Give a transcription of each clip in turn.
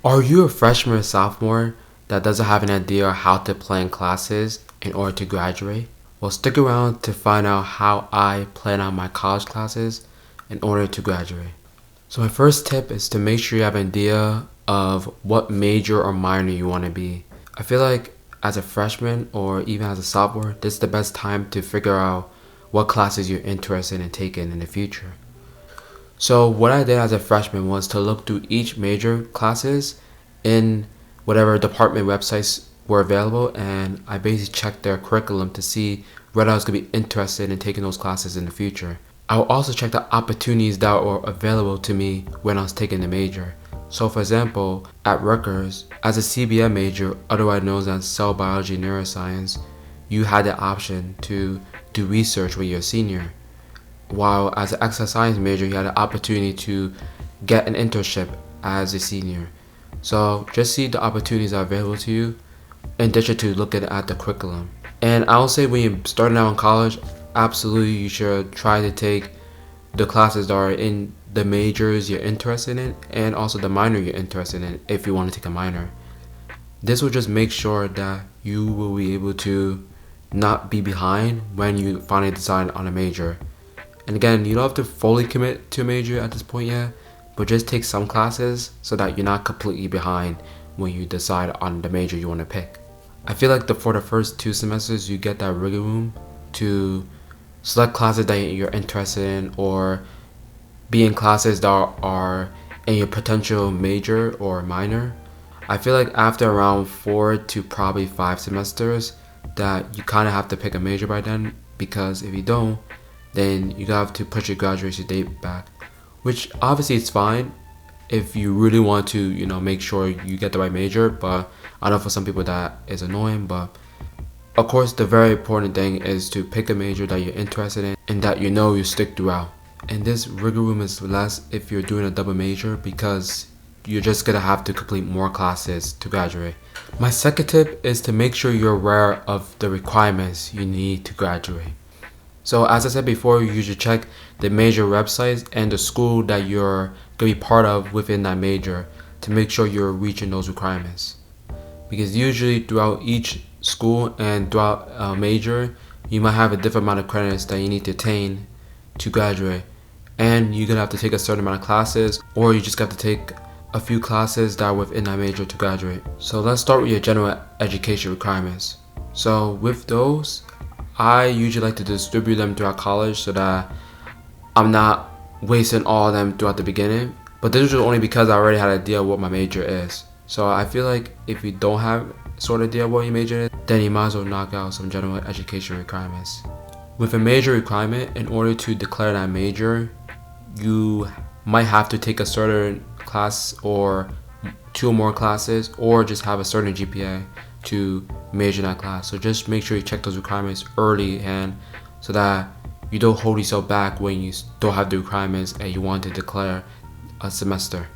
Are you a freshman or sophomore that doesn't have an idea how to plan classes in order to graduate? Well, stick around to find out how I plan out my college classes in order to graduate. So my first tip is to make sure you have an idea of what major or minor you want to be. I feel like as a freshman or even as a sophomore, this is the best time to figure out what classes you're interested in taking in the future. So what I did as a freshman was to look through each major classes in whatever department websites were available, and I basically checked their curriculum to see whether I was going to be interested in taking those classes in the future. I will also check the opportunities that were available to me when I was taking the major. So for example, at Rutgers, as a CBM major, otherwise known as cell biology neuroscience, you had the option to do research when you're a senior. While as an exercise science major, you had the opportunity to get an internship as a senior. So just see the opportunities that are available to you in addition to looking at the curriculum. And I would say when you're starting out in college, absolutely you should try to take the classes that are in the majors you're interested in and also the minor you're interested in if you want to take a minor. This will just make sure that you will be able to not be behind when you finally decide on a major. And again, you don't have to fully commit to a major at this point yet, but just take some classes so that you're not completely behind when you decide on the major you want to pick. I feel like for the first 2 semesters, you get that wiggle room to select classes that you're interested in or be in classes that are in your potential major or minor. I feel like after around 4 to probably 5 semesters that you kind of have to pick a major by then, because if you don't, then you have to push your graduation date back, which obviously it's fine if you really want to, make sure you get the right major. But I know for some people that is annoying, but of course the very important thing is to pick a major that you're interested in and that you stick throughout. And this wiggle room is less if you're doing a double major because you're just gonna have to complete more classes to graduate. My second tip is to make sure you're aware of the requirements you need to graduate. So as I said before, you should check the major websites and the school that you're going to be part of within that major to make sure you're reaching those requirements. Because usually throughout each school and throughout a major, you might have a different amount of credits that you need to attain to graduate. And you're going to have to take a certain amount of classes, or you just have to take a few classes that are within that major to graduate. So let's start with your general education requirements. So with those, I usually like to distribute them throughout college so that I'm not wasting all of them throughout the beginning. But this is only because I already had an idea what my major is. So I feel like if you don't have sort of idea what your major is, then you might as well knock out some general education requirements. With a major requirement, in order to declare that major, you might have to take a certain class or 2 or more classes, or just have a certain GPA to major in that class. So just make sure you check those requirements early, and so that you don't hold yourself back when you don't have the requirements and you want to declare a semester.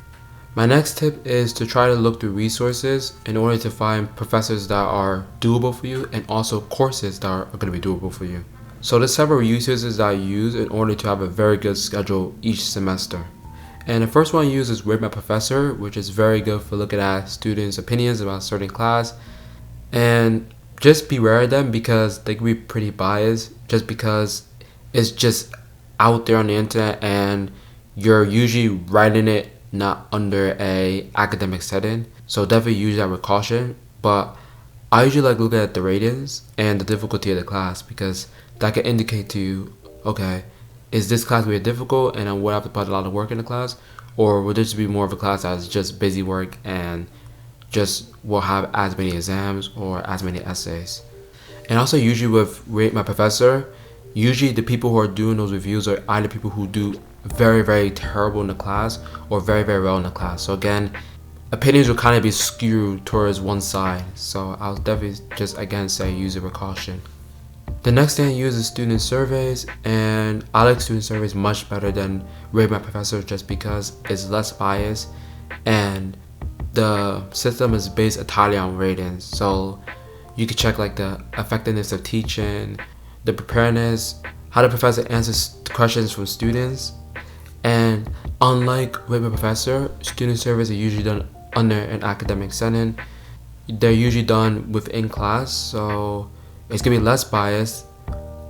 My next tip is to try to look through resources in order to find professors that are doable for you and also courses that are going to be doable for you. So there's several resources that I use in order to have a very good schedule each semester. And the first one I use is Rate My Professor, which is very good for looking at students' opinions about a certain class. And just beware of them because they can be pretty biased just because it's just out there on the internet and you're usually writing it not under a academic setting. So definitely use that with caution. But I usually like looking at the ratings and the difficulty of the class because that can indicate to you, okay, is this class really difficult and I would have to put a lot of work in the class, or would this be more of a class that's just busy work and just will have as many exams or as many essays. And also usually with Rate My Professor, usually the people who are doing those reviews are either people who do very, very terrible in the class or very, very well in the class. So again, opinions will kind of be skewed towards one side. So I'll definitely just again say use it with caution. The next thing I use is student surveys, and I like student surveys much better than Rate My Professor just because it's less biased and the system is based entirely on ratings. So you can check like the effectiveness of teaching, the preparedness, how the professor answers questions from students. And unlike Rate My Professor, student surveys are usually done under an academic setting. They're usually done within class, so it's gonna be less biased.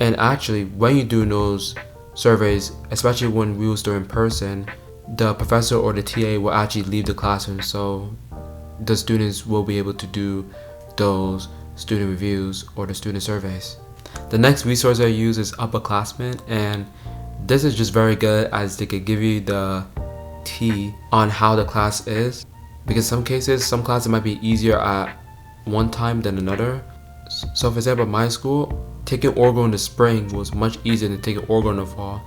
And actually, when you do those surveys, especially when we was doing in person, the professor or the TA will actually leave the classroom, so the students will be able to do those student reviews or the student surveys. The next resource I use is Upperclassmen, and this is just very good as they could give you the tea on how the class is, because some classes might be easier at one time than another. So for example, my school, taking Orgo in the spring was much easier than taking Orgo in the fall,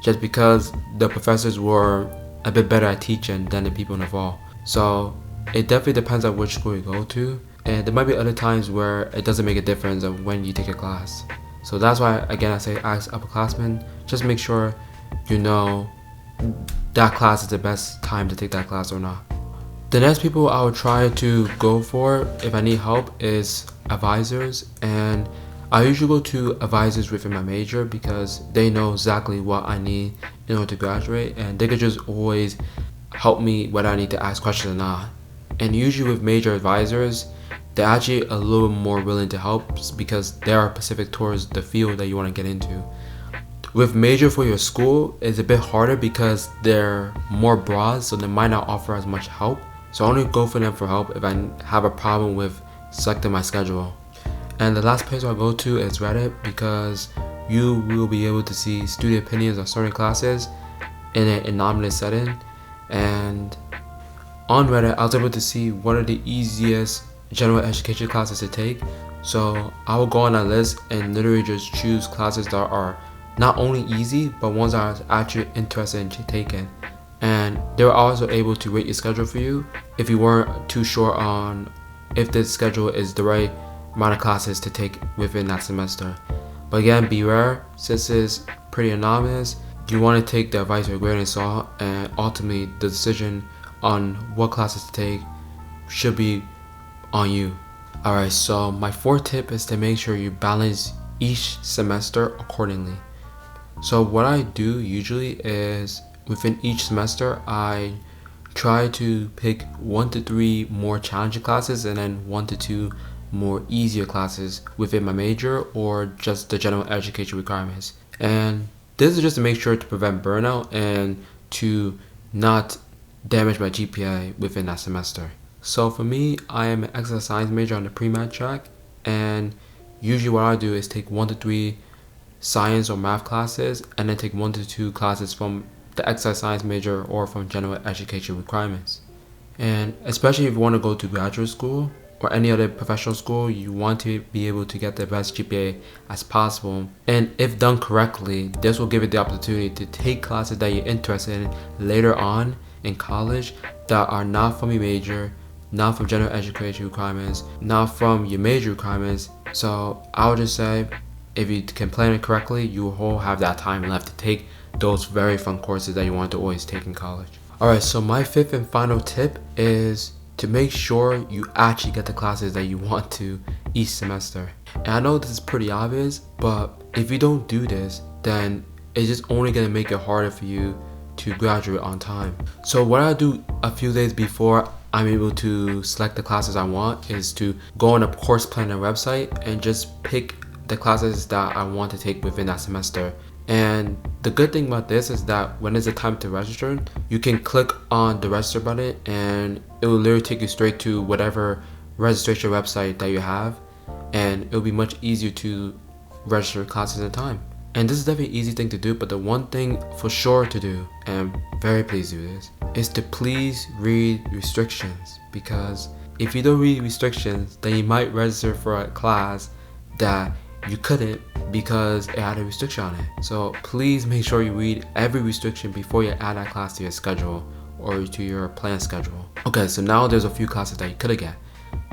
just because the professors were a bit better at teaching than the people in the fall. So it definitely depends on which school you go to, and there might be other times where it doesn't make a difference of when you take a class. So that's why, again, I say ask upperclassmen. Just make sure you know that class is the best time to take that class or not. The next people I would try to go for if I need help is advisors, and I usually go to advisors within my major because they know exactly what I need in order to graduate, and they could just always help me whether I need to ask questions or not. And usually with major advisors, they're actually a little more willing to help because they are specific towards the field that you want to get into. With major for your school, it's a bit harder because they're more broad, so they might not offer as much help. So I only go for them for help if I have a problem with selecting my schedule. And the last place I'll go to is Reddit, because you will be able to see student opinions on certain classes in an anonymous setting. And on Reddit, I was able to see what are the easiest general education classes to take. So I will go on that list and literally just choose classes that are not only easy, but ones that I was actually interested in taking. And they were also able to rate your schedule for you if you weren't too sure on if this schedule is the right amount of classes to take within that semester. But again, beware, since it's pretty anonymous, you want to take the advice with a grain of salt, and ultimately the decision on what classes to take should be on you. Alright, so my fourth tip is to make sure you balance each semester accordingly. So what I do usually is within each semester, I try to pick 1 to 3 more challenging classes and then 1 to 2 more easier classes within my major or just the general education requirements. And this is just to make sure to prevent burnout and to not damage my GPA within that semester. So for me, I am an exercise science major on the pre-med track, and usually what I do is take 1 to 3 science or math classes and then take 1 to 2 classes from the exercise science major or from general education requirements. And especially if you want to go to graduate school or any other professional school, you want to be able to get the best GPA as possible. And if done correctly, this will give you the opportunity to take classes that you're interested in later on in college that are not from your major, not from general education requirements, not from your major requirements. So I would just say, if you can plan it correctly, you will have that time left to take those very fun courses that you want to always take in college. Alright, so my fifth and final tip is to make sure you actually get the classes that you want to each semester. And I know this is pretty obvious, but if you don't do this, then it's just only going to make it harder for you to graduate on time. So what I do a few days before I'm able to select the classes I want is to go on a course planner website and just pick the classes that I want to take within that semester. And the good thing about this is that when it's the time to register, you can click on the register button and it will literally take you straight to whatever registration website that you have, and it'll be much easier to register classes in time. And this is definitely an easy thing to do, but the one thing for sure to do, and I'm very pleased to do this, is to please read restrictions, because if you don't read restrictions, then you might register for a class that you couldn't because it had a restriction on it. So please make sure you read every restriction before you add that class to your schedule or to your planned schedule. Okay, so now there's a few classes that you could get.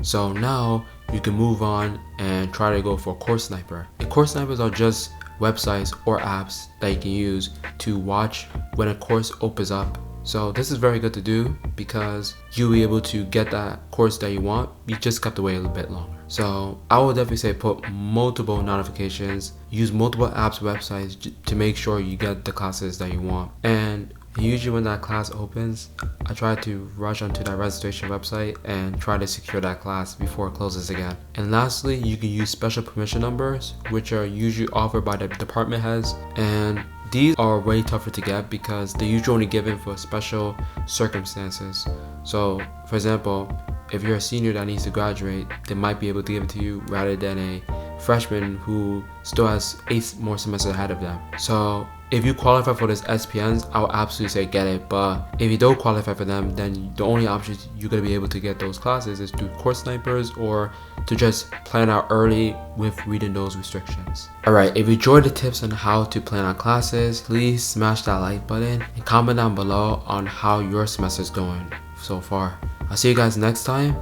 So now you can move on and try to go for Course Sniper. And Course Snipers are just websites or apps that you can use to watch when a course opens up. So this is very good to do because you'll be able to get that course that you want. You just have to wait a little bit longer. So I would definitely say put multiple notifications, use multiple apps, websites to make sure you get the classes that you want. And And usually when that class opens, I try to rush onto that registration website and try to secure that class before it closes again. And lastly, you can use special permission numbers, which are usually offered by the department heads, and these are way tougher to get because they're usually only given for special circumstances. So for example, if you're a senior that needs to graduate, they might be able to give it to you rather than a freshman who still has 8 more semesters ahead of them. So if you qualify for this SPNs, I would absolutely say get it. But if you don't qualify for them, then the only options you're going to be able to get those classes is through Course Snipers or to just plan out early with reading those restrictions. Alright, if you enjoyed the tips on how to plan out classes, please smash that like button and comment down below on how your semester is going so far. I'll see you guys next time,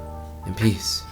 and peace.